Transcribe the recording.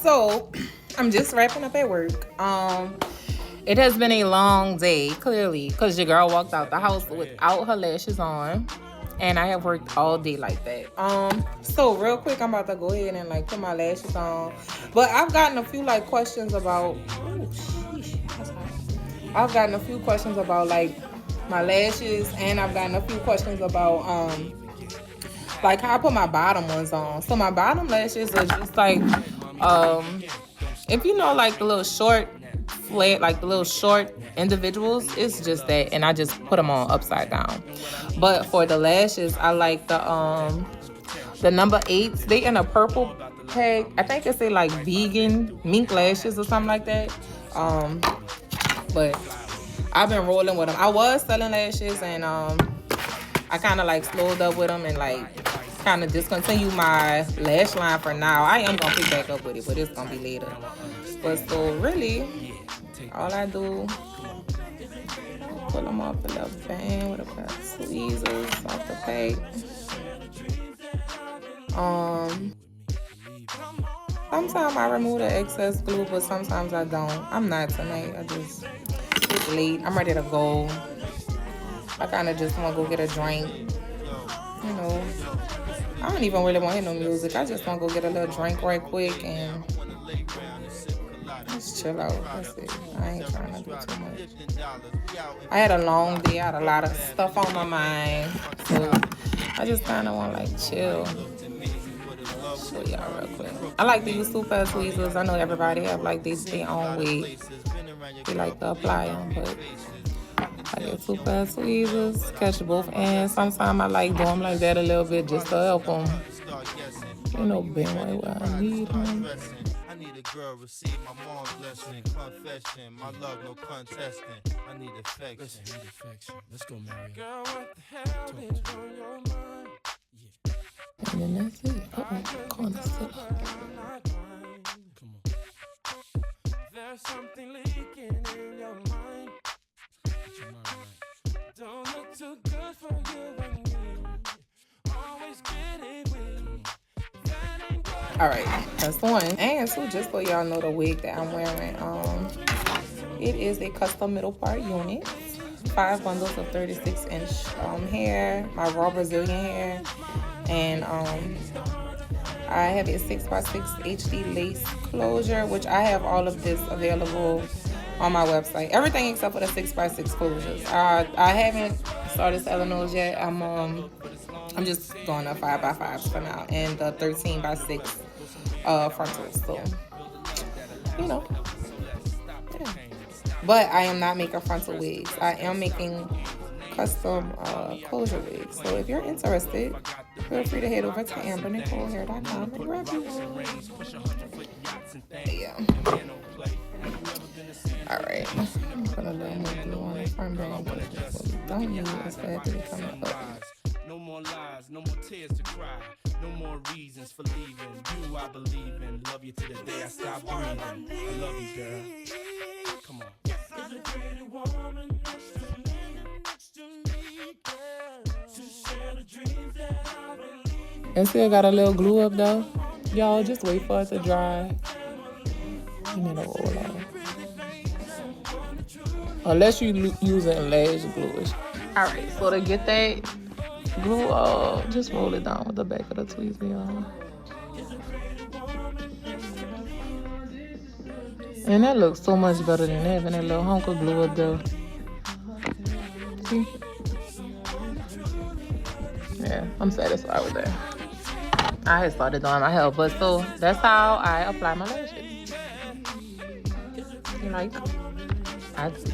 So I'm just wrapping up at work. It has been a long day, clearly, because your girl walked out the house without her lashes on. And I have worked all day like that. So real quick, I'm about to go ahead and like put my lashes on. But I've gotten a few like questions about I've gotten a few questions about like my lashes, and I've gotten a few questions about like how I put my bottom ones on. So my bottom lashes are just like if you know like the little short flat, like the little short individuals, it's just that, and I just put them on upside down. But for the lashes, I like the number 8s. They in a purple pack. I think it's like vegan mink lashes or something like that. But I've been rolling with them. I was selling lashes, and I kind of like slowed up with them and like kind of discontinued my lash line for now. I am gonna pick back up with it, but it's gonna be later. But so really, all I do, pull them off the left band with a pair of tweezers off the pack. Sometimes I remove the excess glue, but sometimes I don't. I'm not tonight. It's late. I'm ready to go. I kind of just want to go get a drink. You know, I don't even really want to hear no music. I just want to go get a little drink right quick and just chill out. That's it. I ain't trying to do too much. I had a long day. I had a lot of stuff on my mind. So I just kind of want to like chill. Show y'all real quick. I like to use super tweezers. I know everybody have like their own way they like to apply them, but I get super tweezers, catch both ends. Sometimes I like doing them like that a little bit just to help them, you know, bend right where I need them. I need a girl receive my mom's blessing, confession, my love no contesting. I need affection. Let's go, Mary. Girl, what the hell is on your mind? And then that's it. Corner sit up. Come on. There's something leaking in your mind. Get your mind right. Don't look too good for you and me. Always get it weak. All right, that's one. And so just so y'all know the wig that I'm wearing, it is a custom middle part unit. 5 bundles of 36-inch hair, my raw Brazilian hair, and I have a 6x6 HD lace closure, which I have all of this available on my website. Everything except for the 6x6 closures. I haven't started selling those yet. I'm just going up 5x5s for now, and the 13x6 frontals. So, you know, yeah. But I am not making frontal wigs. I am making custom closure wigs. So if you're interested, feel free to head over to ambernicolehair.com and grab you. Yeah. All right. I'm gonna put a little more glue on the front band because what we don't need is for it to be coming up. No more lies, no more tears to cry, no more reasons for leaving. You I believe in, love you to the day I stop breathing. I love you, girl. Come on. Is a pretty woman next to me, girl, to share the dreams that I believe in. And still got a little glue up though. Y'all just wait for it to dry. And it'll roll off. Unless you using lash glue. Alright, so to get that glue, just roll it down with the back of the tweezer, y'all. And that looks so much better than having that little hunk of glue up there. See? Yeah, I'm satisfied with that. I had started doing my hair, but so that's how I apply my lashes. You like? I do.